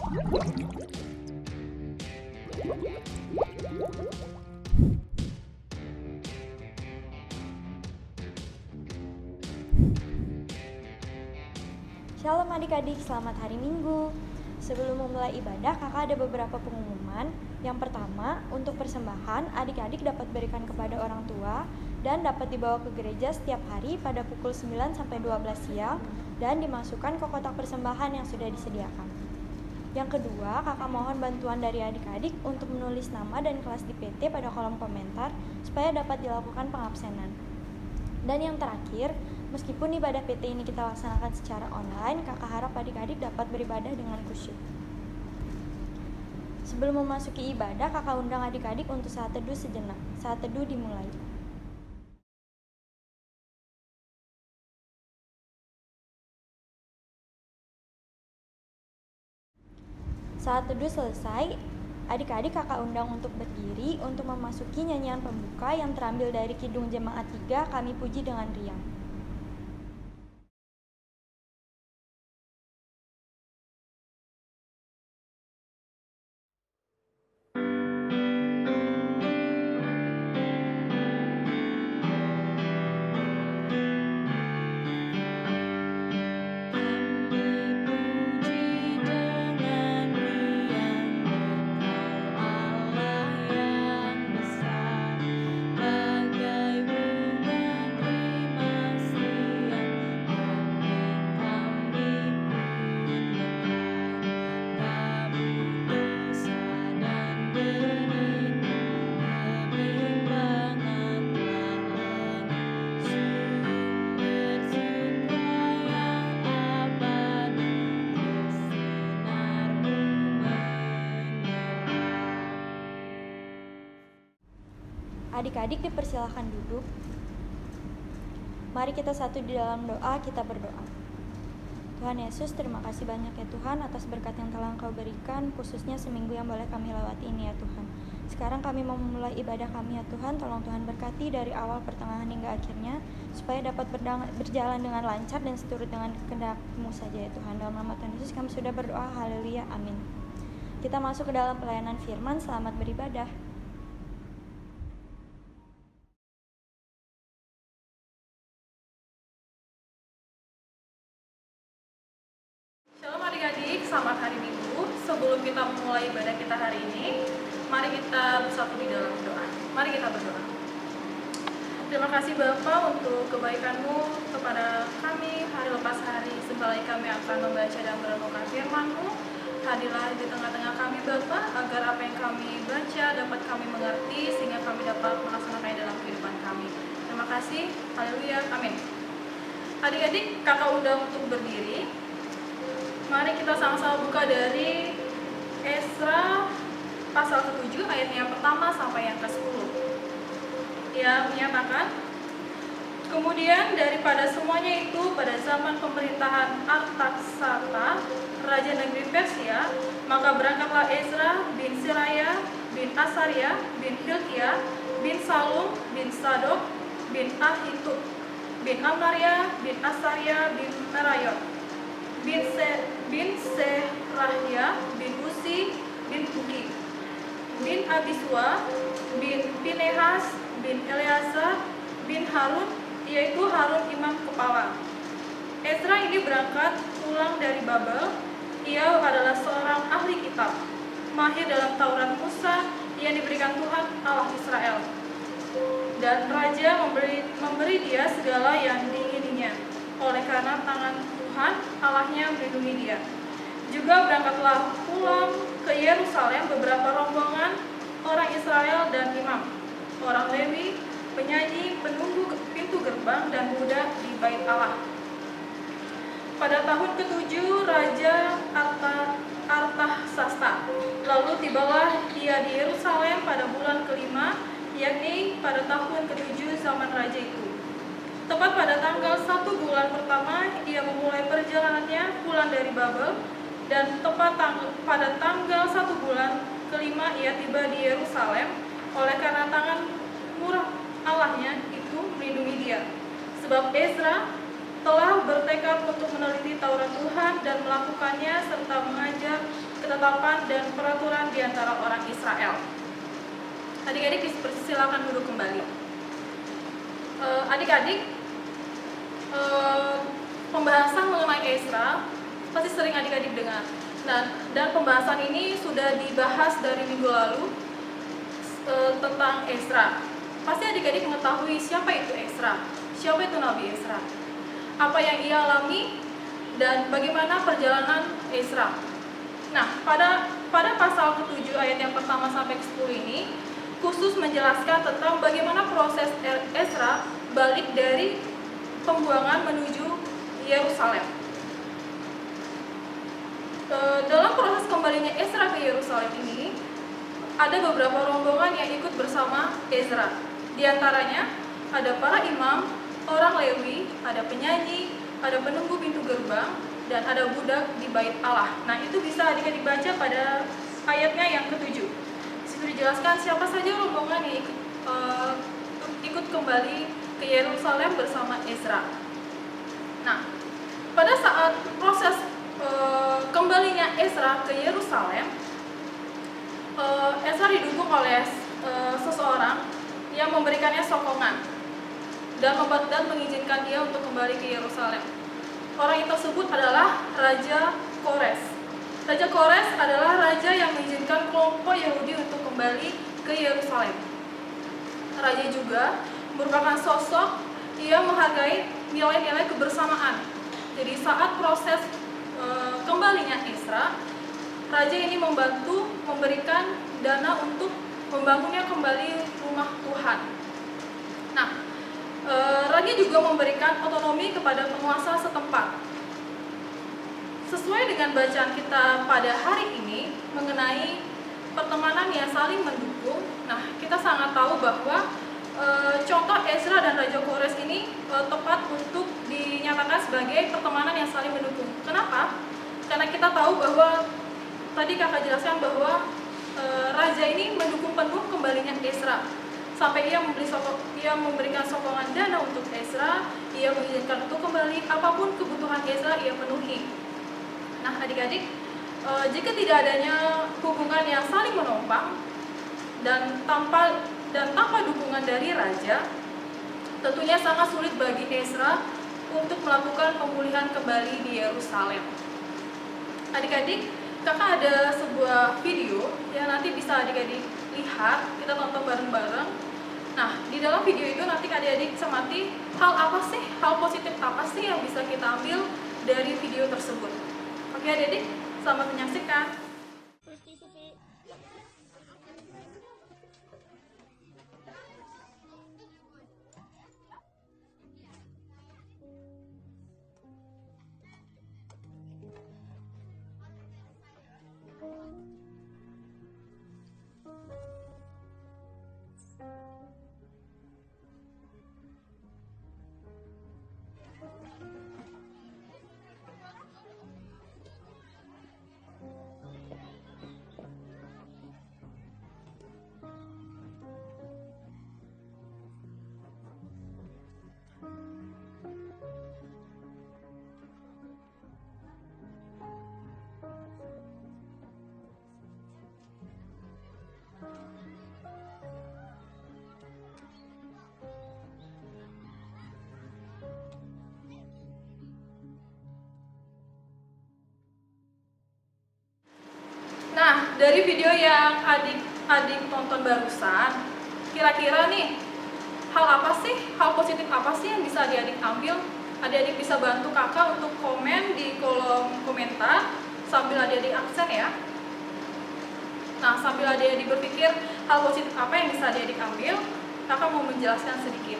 Shalom adik-adik, selamat hari Minggu. Sebelum memulai ibadah, kakak ada beberapa pengumuman. Yang pertama, untuk persembahan, adik-adik dapat berikan kepada orang tua dan dapat dibawa ke gereja setiap hari pada pukul 9 sampai 12 siang dan dimasukkan ke kotak persembahan yang sudah disediakan. Yang kedua, kakak mohon bantuan dari adik-adik untuk menulis nama dan kelas di PT pada kolom komentar supaya dapat dilakukan pengabsenan. Dan yang terakhir, meskipun ibadah PT ini kita laksanakan secara online, kakak harap adik-adik dapat beribadah dengan khusyuk. Sebelum memasuki ibadah, kakak undang adik-adik untuk saat teduh sejenak. Saat teduh dimulai. Saat teduh selesai, adik-adik kakak undang untuk berdiri untuk memasuki nyanyian pembuka yang terambil dari Kidung Jemaat 3, Kami Puji dengan Riang. Adik-adik dipersilahkan duduk. Mari kita satu di dalam doa, kita berdoa. Tuhan Yesus, terima kasih banyak ya Tuhan atas berkat yang telah Engkau berikan, khususnya seminggu yang boleh kami lewati ini ya Tuhan. Sekarang kami mau memulai ibadah kami ya Tuhan, tolong Tuhan berkati dari awal, pertengahan hingga akhirnya, supaya dapat berjalan dengan lancar dan seturut dengan kehendak-Mu saja ya Tuhan. Dalam nama Tuhan Yesus kami sudah berdoa, haleluya, amin. Kita masuk ke dalam pelayanan firman, selamat beribadah. Adik-adik, selamat hari Minggu. Sebelum kita memulai ibadah kita hari ini, mari kita bersatu di dalam doa. Mari kita berdoa. Terima kasih Bapa untuk kebaikan-Mu kepada kami. Hari lepas hari, sebentar kami akan membaca dan merenungkan firman-Mu. Hadirlah di tengah-tengah kami Bapa, agar apa yang kami baca dapat kami mengerti, sehingga kami dapat melaksanakannya dalam kehidupan kami. Terima kasih, haleluya, amin. Adik-adik, kakak undang untuk berdiri. Mari kita sama-sama buka dari Esra pasal ke-7 ayat yang pertama sampai yang ke-10. Yang menyatakan, kemudian daripada semuanya itu pada zaman pemerintahan Artaksata, raja negeri Persia, maka berangkatlah Ezra bin Seraya bin Asaria bin Hilkiah bin Salum bin Sadok bin Ahitub bin Amaria bin Asaria bin Merayot bin Serahya bin Uzi bin Buki bin Abisua bin Pinehas bin Eleazar bin Harun, yaitu Harun imam kepala. Ezra ini berangkat pulang dari Babel. Ia adalah seorang ahli kitab, mahir dalam Taurat Musa yang diberikan Tuhan Allah Israel, dan raja memberi dia segala yang diingininya, oleh karena tangan Tuhan Allahnya melindungi dia. Juga berangkatlah pulang ke Yerusalem beberapa rombongan orang Israel dan imam, orang Lewi, penyanyi, penunggu pintu gerbang, dan budak di bait Allah. Pada tahun ke-7 Raja Artaxerxes, lalu tibalah ia di Yerusalem pada bulan ke-5, yakni pada tahun ke-7 zaman raja itu. Tepat pada tanggal 1 bulan pertama, ia memulai perjalanannya pulang dari Babel, dan tepat pada tanggal 1 bulan ke-5 ia tiba di Yerusalem, oleh karena tangan murah Allahnya itu melindungi dia. Sebab Ezra telah bertekad untuk meneliti Taurat Tuhan dan melakukannya serta mengajar ketetapan dan peraturan di antara orang Israel. Adik-adik dipersilakan duduk kembali. Adik-adik, pembahasan mengenai Ezra pasti sering adik-adik dengar. Dan pembahasan ini sudah dibahas dari minggu lalu tentang Ezra. Pasti adik-adik mengetahui siapa itu Ezra, siapa itu Nabi Ezra, apa yang ia alami, dan bagaimana perjalanan Ezra. Nah, pada pasal ke-7 ayat yang pertama sampai ke-10 ini khusus menjelaskan tentang bagaimana proses Ezra balik dari pembuangan menuju Yerusalem. Dalam proses kembalinya Ezra ke Yerusalem ini ada beberapa rombongan yang ikut bersama Ezra. Di antaranya ada para imam, orang Lewi, ada penyanyi, ada penunggu pintu gerbang, dan ada budak di bait Allah. Nah, itu bisa adik-adik baca pada ayatnya yang ke-7. Situ dijelaskan siapa saja rombongan yang ikut kembali ke Yerusalem bersama Ezra. Nah, pada saat proses kembalinya Ezra ke Yerusalem, Ezra didukung oleh seseorang yang memberikannya sokongan dan mengizinkan dia untuk kembali ke Yerusalem. Orang itu tersebut adalah Raja Kores. Raja Kores adalah raja yang mengizinkan kelompok Yahudi untuk kembali ke Yerusalem. Raja juga merupakan sosok yang menghargai nilai-nilai kebersamaan. Jadi saat proses kembalinya Ezra, raja ini membantu memberikan dana untuk membangunnya kembali rumah Tuhan. Nah, raja juga memberikan otonomi kepada penguasa setempat. Sesuai dengan bacaan kita pada hari ini mengenai pertemanan yang saling mendukung, nah kita sangat tahu bahwa contoh Ezra dan Raja Kores ini tepat untuk dinyatakan sebagai pertemanan yang saling mendukung. Kenapa? Karena kita tahu bahwa tadi kakak jelaskan bahwa raja ini mendukung penuh kembalinya Ezra. Sampai ia memberikan sokongan dana untuk Ezra, ia mengizinkan untuk kembali, apapun kebutuhan Ezra ia penuhi. Nah, adik-adik, jika tidak adanya hubungan yang saling menopang dan tanpa dukungan dari raja, tentunya sangat sulit bagi Ezra untuk melakukan pemulihan kembali di Yerusalem. Adik-adik, kakak ada sebuah video yang nanti bisa adik-adik lihat, kita tonton bareng-bareng. Nah, di dalam video itu nanti adik-adik cermati hal positif apa sih yang bisa kita ambil dari video tersebut. Oke adik-adik, selamat menyaksikan. Nah, dari video yang adik tonton barusan, kira-kira nih, hal positif apa sih yang bisa adik-adik ambil? Adik-adik bisa bantu kakak untuk komen di kolom komentar sambil adik-adik absen ya. Nah, sambil adik-adik berpikir hal positif apa yang bisa adik-adik ambil, kakak mau menjelaskan sedikit.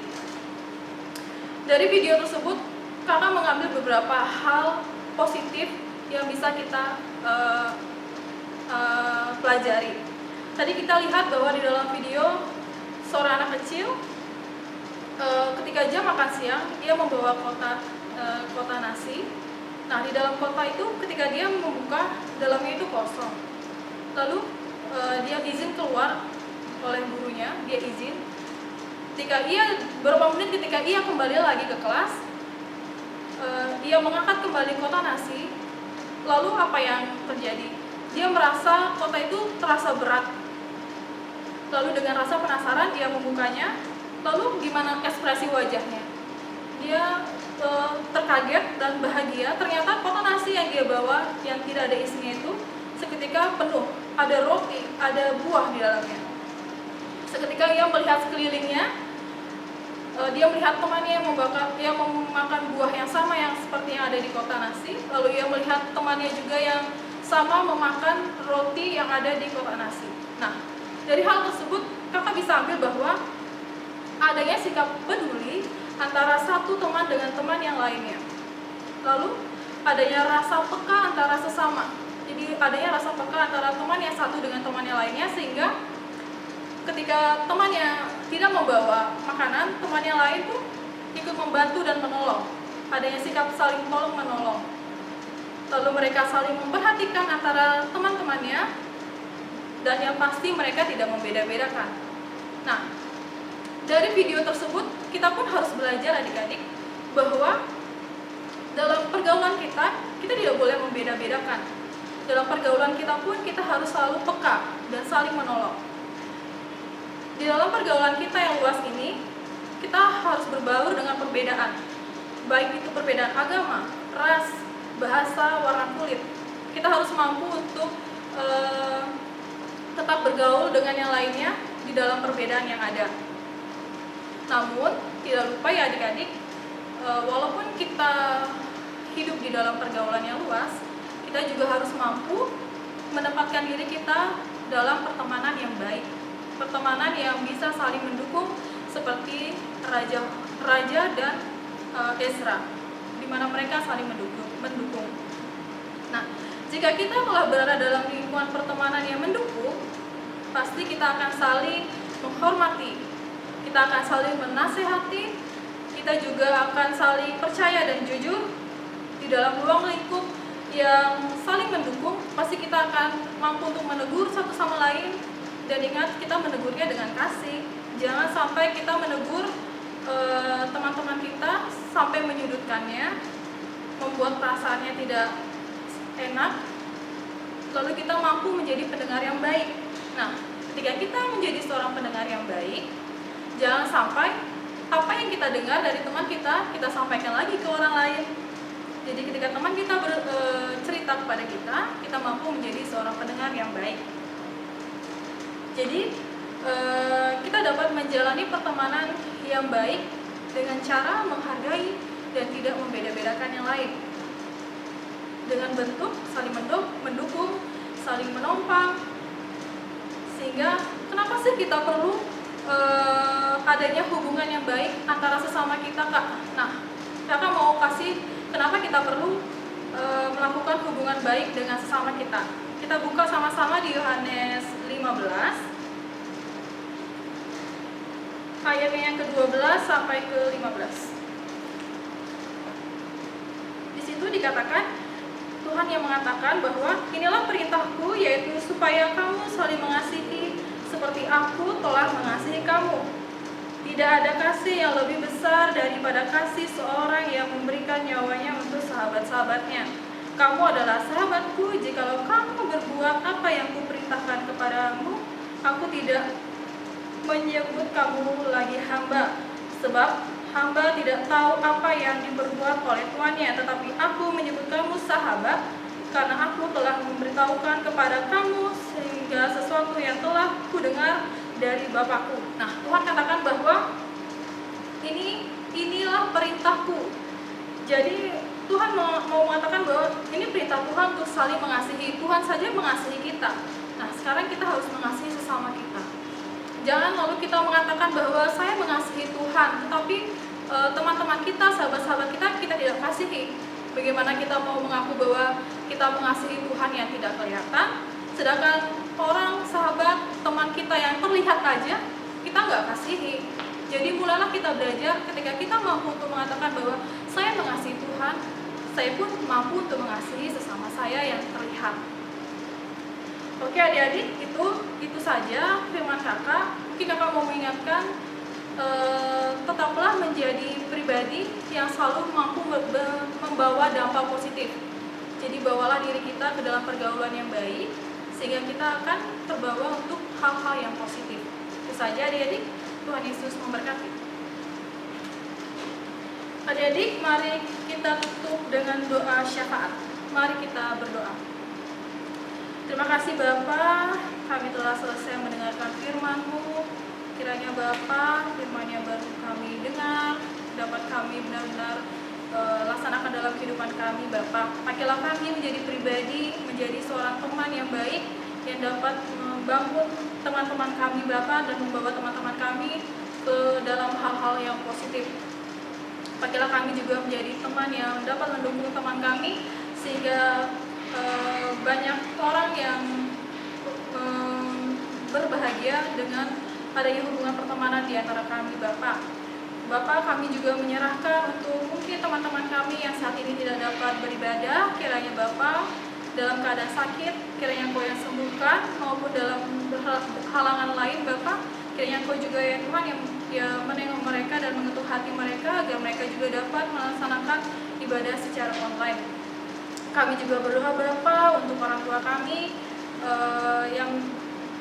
Dari video tersebut, kakak mengambil beberapa hal positif yang bisa kita pelajari. Tadi kita lihat bahwa di dalam video seorang anak kecil ketika jam makan siang dia membawa kotak nasi. Nah, di dalam kotak itu ketika dia membuka, dalamnya itu kosong. Lalu dia izin keluar oleh gurunya, dia izin. Beberapa menit ketika ia kembali lagi ke kelas, ia mengangkat kembali kotak nasi. Lalu apa yang terjadi? dia merasa kota itu terasa berat. Lalu dengan rasa penasaran dia membukanya. Lalu gimana ekspresi wajahnya? Dia terkaget dan bahagia. Ternyata kota nasi yang dia bawa yang tidak ada isinya itu seketika penuh. Ada roti, ada buah di dalamnya. Seketika ia melihat sekelilingnya, dia melihat temannya yang memakan buah yang sama yang seperti yang ada di kota nasi. Lalu ia melihat temannya juga yang sama memakan roti yang ada di kota nasi. Nah, dari hal tersebut kakak bisa ambil bahwa adanya sikap peduli antara satu teman dengan teman yang lainnya. Lalu adanya rasa peka antara sesama. Jadi adanya rasa peka antara teman yang satu dengan teman yang lainnya, sehingga ketika temannya tidak membawa makanan, teman yang lain pun ikut membantu dan menolong. Adanya sikap saling tolong menolong. Lalu mereka saling memperhatikan antara teman-temannya, dan yang pasti mereka tidak membeda-bedakan. Nah, dari video tersebut kita pun harus belajar adik-adik bahwa dalam pergaulan kita tidak boleh membeda-bedakan. Dalam pergaulan kita pun kita harus selalu peka dan saling menolong. Di dalam pergaulan kita yang luas ini, kita harus berbaur dengan perbedaan. Baik itu perbedaan agama, ras, bahasa, warna kulit. Kita harus mampu untuk tetap bergaul dengan yang lainnya di dalam perbedaan yang ada. Namun, tidak lupa ya adik-adik, walaupun kita hidup di dalam pergaulan yang luas, kita juga harus mampu menempatkan diri kita dalam pertemanan yang baik. Pertemanan yang bisa saling mendukung seperti Raja dan Ezra, di mana mereka saling mendukung. Nah, jika kita telah berada dalam lingkungan pertemanan yang mendukung, pasti kita akan saling menghormati, kita akan saling menasehati, kita juga akan saling percaya dan jujur. Di dalam ruang lingkup yang saling mendukung, pasti kita akan mampu untuk menegur satu sama lain. Dan ingat, kita menegurnya dengan kasih. Jangan sampai kita menegur teman-teman kita sampai menyudutkannya, membuat perasaannya tidak enak. Lalu kita mampu menjadi pendengar yang baik. Nah, ketika kita menjadi seorang pendengar yang baik, jangan sampai apa yang kita dengar dari teman kita sampaikan lagi ke orang lain. Jadi ketika teman kita cerita kepada kita mampu menjadi seorang pendengar yang baik. Jadi kita dapat menjalani pertemanan yang baik dengan cara menghargai dan tidak membeda-bedakan yang lain. Dengan bentuk saling mendukung, saling menompang. Sehingga kenapa sih kita perlu adanya hubungan yang baik antara sesama kita, Kak? Nah, Kakak mau kasih kenapa kita perlu melakukan hubungan baik dengan sesama kita. Kita buka sama-sama di Yohanes 15 ayatnya yang ke-12 sampai ke-15. Di situ dikatakan, Tuhan yang mengatakan bahwa inilah perintahku, yaitu supaya kamu saling mengasihi seperti aku telah mengasihi kamu. Tidak ada kasih yang lebih besar daripada kasih seorang yang memberikan nyawanya untuk sahabat-sahabatnya. Kamu adalah sahabatku jikalau kamu berbuat apa yang kuperintahkan kepadamu. Aku tidak menyebut kamu lagi hamba, sebab hamba tidak tahu apa yang diperbuat oleh tuannya, tetapi aku menyebut kamu sahabat, karena aku telah memberitahukan kepada kamu sehingga sesuatu yang telah kudengar dari Bapakku. Nah, Tuhan katakan bahwa inilah perintahku. Jadi Tuhan mau mengatakan bahwa ini perintah Tuhan untuk saling mengasihi. Tuhan saja mengasihi kita. Nah, sekarang kita harus mengasihi sesama kita. Jangan lalu kita mengatakan bahwa saya mengasihi Tuhan, tetapi teman-teman kita, sahabat-sahabat kita tidak kasihi. Bagaimana kita mau mengaku bahwa kita mengasihi Tuhan yang tidak kelihatan, sedangkan orang, sahabat, teman kita yang terlihat aja kita nggak kasihi. Jadi mulailah kita belajar ketika kita mampu untuk mengatakan bahwa saya mengasihi Tuhan, saya pun mampu untuk mengasihi sesama saya yang terlihat. Oke adik-adik, itu saja firman kakak. Mungkin kakak mau mengingatkan, tetaplah menjadi pribadi yang selalu mampu membawa dampak positif. Jadi bawalah diri kita ke dalam pergaulan yang baik, sehingga kita akan terbawa untuk hal-hal yang positif. Itu saja adik-adik, Tuhan Yesus memberkati. Adik-adik, mari kita tutup dengan doa syafaat. Mari kita berdoa. Terima kasih Bapa, kami telah selesai mendengarkan firman-Mu. Kiranya Bapa, firman yang baru kami dengar, dapat kami benar-benar laksanakan dalam kehidupan kami Bapa. Pakailah kami menjadi pribadi, menjadi seorang teman yang baik, yang dapat membangun teman-teman kami Bapa, dan membawa teman-teman kami ke dalam hal-hal yang positif. Pakailah kami juga menjadi teman yang dapat mendukung teman kami, sehingga banyak orang yang berbahagia dengan adanya hubungan pertemanan di antara kami Bapa. Bapa, kami juga menyerahkan untuk mungkin teman-teman kami yang saat ini tidak dapat beribadah. Kiranya Bapa, dalam keadaan sakit, kiranya Engkau yang sembuhkan, maupun dalam halangan lain Bapa, kiranya Engkau juga ya Tuhan yang menengok mereka dan mengetuk hati mereka, agar mereka juga dapat melaksanakan ibadah secara online. Kami juga berdoa Bapa untuk orang tua kami yang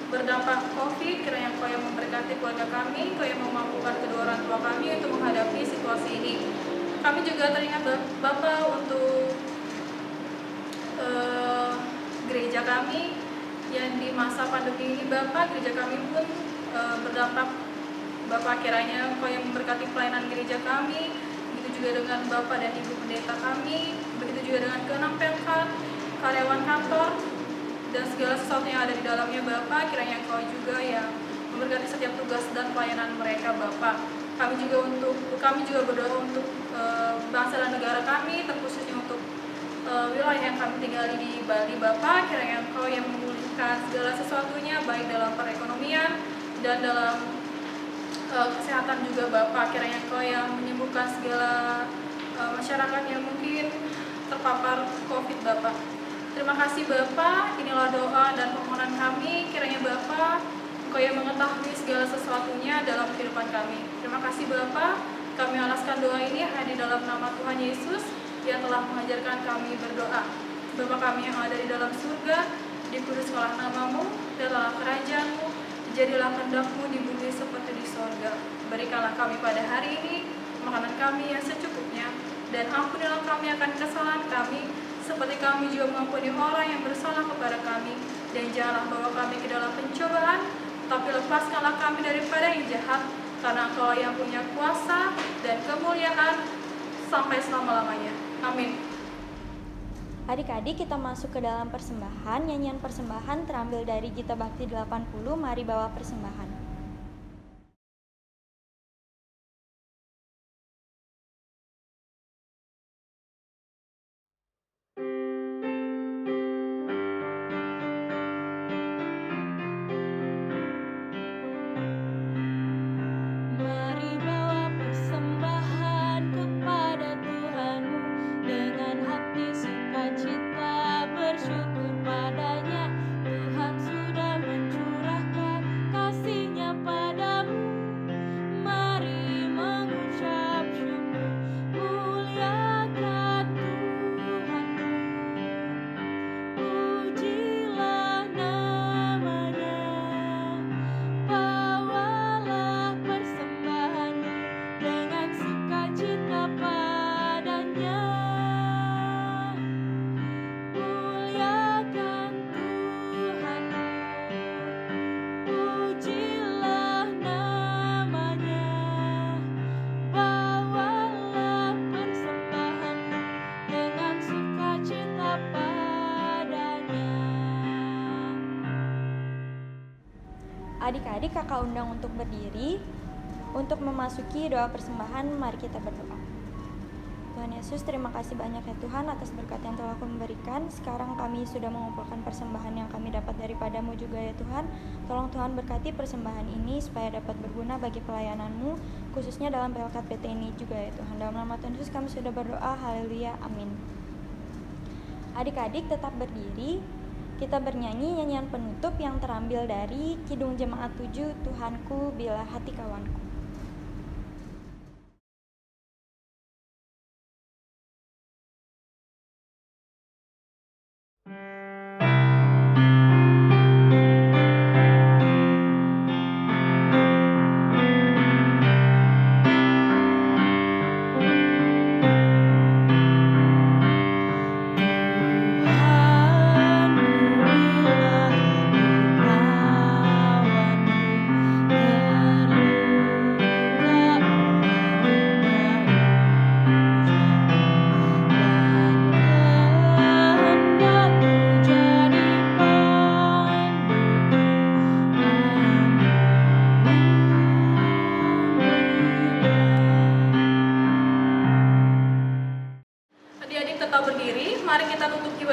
berdampak COVID, kiranya Engkau yang memberkati keluarga kami, Engkau yang memampukan kedua orang tua kami untuk menghadapi situasi ini. Kami juga teringat Bapa untuk gereja kami yang di masa pandemi ini Bapa, gereja kami pun berdampak. Bapa, kiranya Engkau yang memberkati pelayanan gereja kami, begitu juga dengan Bapa dan Ibu pendeta kami, begitu juga dengan keenam pengkat, karyawan kantor, dan segala sesuatu yang ada di dalamnya Bapa. Kiranya Engkau juga yang memberkati setiap tugas dan pelayanan mereka Bapa. Kami juga berdoa untuk bangsa dan negara kami, terkhususnya untuk wilayah yang kami tinggali di Bali Bapa. Kiranya Engkau yang memulihkan segala sesuatunya, baik dalam perekonomian dan dalam kesehatan juga Bapa. Kiranya Engkau yang menyembuhkan segala masyarakat yang mungkin terpapar COVID Bapa. Terima kasih Bapa, inilah doa dan permohonan kami. Kiranya Bapa, Engkau yang mengetahui segala sesuatunya dalam kehidupan kami. Terima kasih Bapa, kami alaskan doa ini hanya di dalam nama Tuhan Yesus yang telah mengajarkan kami berdoa. Bapa kami yang ada di dalam surga, dikuduskanlah nama-Mu, datanglah kerajaan-Mu, jadilah kehendak-Mu di bumi seperti di sorga. Berikanlah kami pada hari ini makanan kami yang secukupnya, dan ampunilah kami akan kesalahan kami, seperti kami juga mengampuni orang yang bersalah kepada kami. Dan janganlah bawa kami ke dalam pencobaan, tapi lepaskanlah kami daripada yang jahat, karena Engkau yang punya kuasa dan kemuliaan sampai selama-lamanya. Amin. Adik-adik, kita masuk ke dalam persembahan. Nyanyian persembahan terambil dari Gita Bakti 80, Mari Bawa Persembahan. Adik-adik, kakak undang untuk berdiri. Untuk memasuki doa persembahan, mari kita berdoa. Tuhan Yesus, terima kasih banyak ya Tuhan atas berkat yang telah Kau memberikan. Sekarang kami sudah mengumpulkan persembahan yang kami dapat daripada-Mu juga ya Tuhan. Tolong Tuhan berkati persembahan ini supaya dapat berguna bagi pelayanan-Mu, khususnya dalam PLK PT ini juga ya Tuhan. Dalam nama Tuhan Yesus kami sudah berdoa, haleluya, amin. Adik-adik tetap berdiri. Kita bernyanyi nyanyian penutup yang terambil dari Kidung Jemaat 7, Tuhanku Bila Hati Kawanku.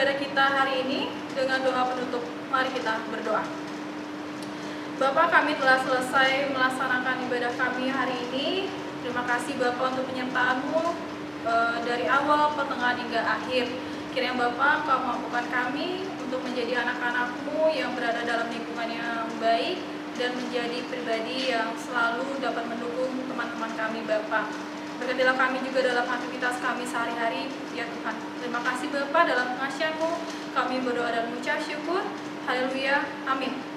ibadah kita hari ini dengan doa penutup. Mari kita berdoa. Bapa, kami telah selesai melaksanakan ibadah kami hari ini. Terima kasih Bapa untuk penyertaan-Mu dari awal, pertengahan hingga akhir. Kiranya Bapa Kau mampukan kami untuk menjadi anak-anak-Mu yang berada dalam lingkungan yang baik dan menjadi pribadi yang selalu dapat mendukung teman-teman kami Bapa. Berkatilah kami juga dalam aktivitas kami sehari-hari ya Tuhan. Terima kasih Bapa, dalam pengasihan-Mu kami berdoa dan mengucap syukur. Haleluya, amin.